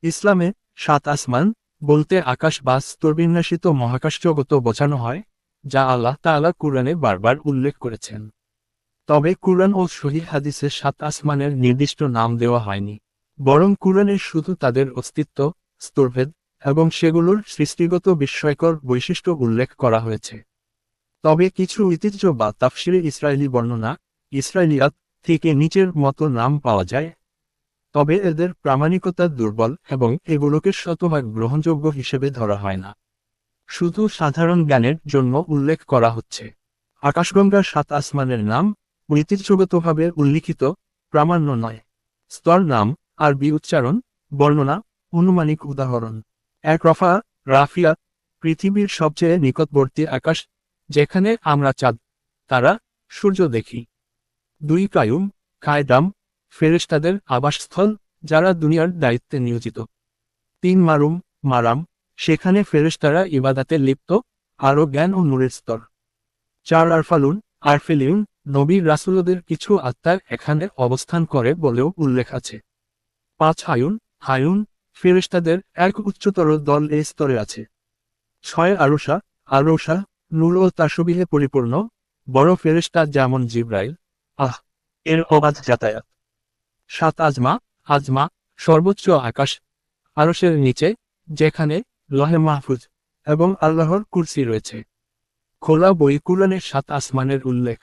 ইসলামে সাত আসমান বলতে আকাশ বা স্তরবিন্যাসিত মহাকাশ জগৎ বোঝানো হয়, যা আল্লাহ তাআলা কুরআনে বারবার উল্লেখ করেছেন। তবে কুরআন ও সহিহ হাদিসে সাত আসমানের নির্দিষ্ট নাম দেওয়া হয়নি, বরং কুরআনে শুধু তাদের অস্তিত্ব, স্তরভেদ এবং সেগুলোর সৃষ্টিগত বিস্ময়কর বৈশিষ্ট্য উল্লেখ করা হয়েছে। তবে কিছু ঐতিহ্য বা তাফসিরে ইসরায়েলি বর্ণনা, ইসরাইলিয়াত থেকে নিচের মতো নাম পাওয়া যায়। তবে এদের প্রামাণিকতা দুর্বল এবং এগুলোকে শতভাগ গ্রহণযোগ্য হিসেবে ধরা হয় না। শুধু সাধারণ জ্ঞানের জন্য উল্লেখ করা হচ্ছে। আকাশগঙ্গার সাত আসমানের নাম ঐতিহ্যগতভাবে উল্লিখিত, প্রামাণ্য নয়। স্তর নাম, আরবি উচ্চারণ, বর্ণনা, অনুমানিক উদাহরণ। এক রফা, রাফিয়া, পৃথিবীর সবচেয়ে নিকটবর্তী আকাশ, যেখানে আমরা চাঁদ, তারা, সূর্য দেখি। দুই কায়ুম, কায়দাম, ফেরেশতাদের আবাসস্থল, যারা দুনিয়ার দায়িত্বে নিয়োজিত। তিন মারুম, মারাম, সেখানে ফেরেশতারা ইবাদাতে লিপ্ত, আরও জ্ঞান ও নূরের স্তর। চার আরফালুন, আরফেলিউন, নবী রাসূলদের কিছু আত্মার এখানে অবস্থান করে বলেও উল্লেখ আছে। পাঁচ হায়ুন, হায়ুন, ফেরেশতাদের এক উচ্চতর দল এই স্তরে আছে। ছয় আরশা, আরশা, নূর ও তাসবিহে পরিপূর্ণ, বড় ফেরেশতা যেমন জিবরাইল, এর অবাধ যাতায়াত। সাত আজমা, আজমা, সর্বোচ্চ আকাশ, আরশের নিচে, যেখানে লহে মাহফুজ এবং আল্লাহর কুরসি রয়েছে। খোলা বই কুরআনে সাত আসমানের উল্লেখ।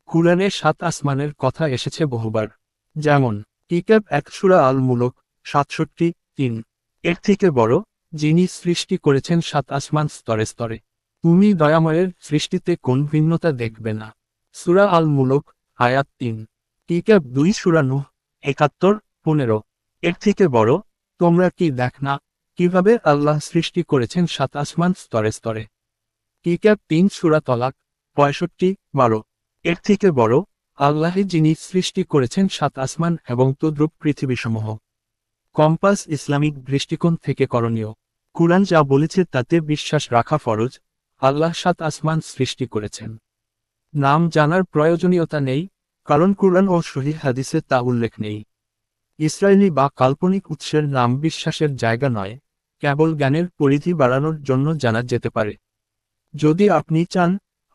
কুরআনে সাত আসমানের কথা এসেছে বহুবার, যেমন কিতাব 1 সূরা আল মুলক 67:3। এর থেকে বড়, যিনি সৃষ্টি করেছেন সাত আসমান স্তরে স্তরে, তুমি দয়াময়ের সৃষ্টিতে কোন ভিন্নতা দেখবে না। সূরা আল মুলক, আয়াত 3। কিতাব 2 সূরা নূহ 71-15। এর থেকে বড়, তোমরা কি দেখ না কিভাবে আল্লাহ সৃষ্টি করেছেন সাত আসমান স্তরে স্তরে। কিতাব 3 সূরা তলাক 65-12। এর থেকে বড়, আল্লাহই যিনি সৃষ্টি করেছেন সাত আসমান এবং তদ্রূপ পৃথিবীসমূহ। কম্পাস ইসলামিক দৃষ্টিকোণ থেকে করণীয়। কুরআন যা বলেছে তাতে বিশ্বাস রাখা ফরজ। আল্লাহ সাত আসমান সৃষ্টি করেছেন। নাম জানার প্রয়োজনীয়তা নেই, কারণ কুরআন ও সহিহ হাদিসে তা উল্লেখ নেই। ইসরায়েলি বা কাল্পনিক উৎসের নাম বিশ্বাসের জায়গা নয়, কেবল জ্ঞানের পরিধি বাড়ানোর জন্য জানা যেতে পারে। যদি আপনি চান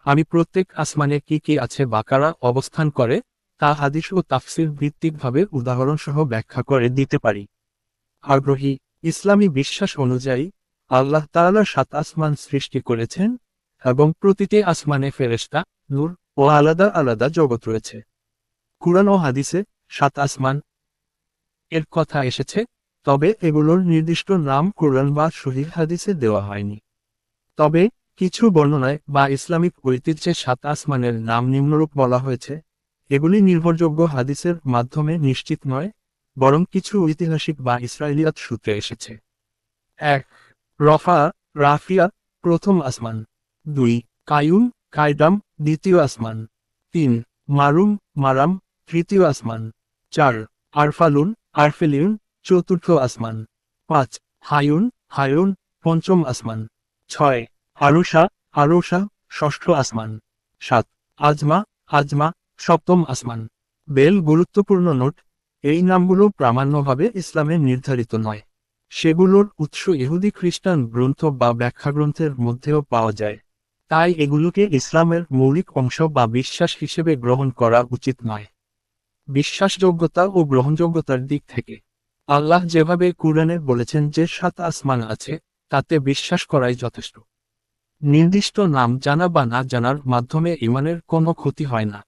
আমি প্রত্যেক আসমানে কি কি আছে বা কারা অবস্থান করে, তা হাদিস ও তাফসির ভিত্তিকভাবে উদাহরণসহ ব্যাখ্যা করে দিতে পারি। আগ্রহী? ইসলামী বিশ্বাস অনুযায়ী আল্লাহ তাআলা সাত আসমান সৃষ্টি করেছেন এবং প্রতিটি আসমানে ফেরেশতা, নূর ও আলাদা আলাদা জগৎ রয়েছে। কুরআন ও হাদিসে সাত আসমান এর কথা এসেছে, তবে এগুলোর নির্দিষ্ট নাম কুরআন বা সহিহ হাদিসে দেওয়া হয়নি। তবে কিছু বর্ণনায় বা ইসলামিক ঐতিহ্যে সাত আসমানের নাম নিম্নরূপ বলা হয়েছে। এগুলি নির্ভরযোগ্য হাদিসের মাধ্যমে নিশ্চিত নয়, বরং কিছু ঐতিহাসিক বা ইসরাইলিয়াত সূত্রে এসেছে। 1. রফা, রাফিয়া, প্রথম আসমান। 2. কায়ুম, কায়দাম, দ্বিতীয় আসমান। 3. মারুম, মারাম, তৃতীয় আসমান। 4. আরফালুন, আরফেলিউন, চতুর্থ আসমান। 5. হায়ুন, হায়ুন, পঞ্চম আসমান। 6. আরুষা, আরুষা, ষষ্ঠ আসমান। 7. আজমা, আজমা, সপ্তম আসমান। বেল গুরুত্বপূর্ণ নোট, এই নামগুলো প্রামাণ্যভাবে ইসলামে নির্ধারিত নয়। সেগুলোর উৎস ইহুদি খ্রিস্টান গ্রন্থ বা ব্যাখ্যাগ্রন্থের মধ্যেও পাওয়া যায়। তাই এগুলোকে ইসলামের মৌলিক অংশ বা বিশ্বাস হিসেবে গ্রহণ করা উচিত নয়। বিশ্বাসযোগ্যতা ও গ্রহণযোগ্যতার দিক থেকে আল্লাহ যেভাবে কুরআনে বলেছেন যে সাত আসমান আছে, তাতে বিশ্বাস করাই যথেষ্ট। নির্দিষ্ট নাম জানা বা না জানার মাধ্যমে ঈমানের কোনো ক্ষতি হয় না।